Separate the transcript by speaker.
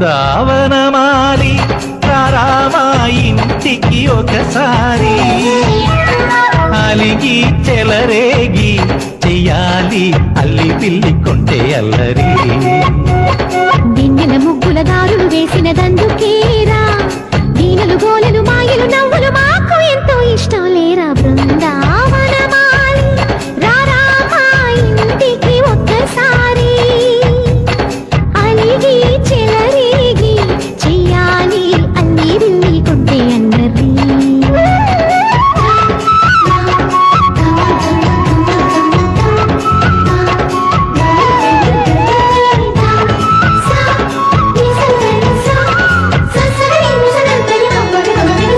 Speaker 1: బృందావనమాలి రారామా ఇంటికి ఒకసారి అలిగి చెలరేగి చెయ్యాలి అల్లి పిల్లి కొంటే అల్లరి
Speaker 2: వెన్నెల ముగ్గుల దారులు వేసిన దండు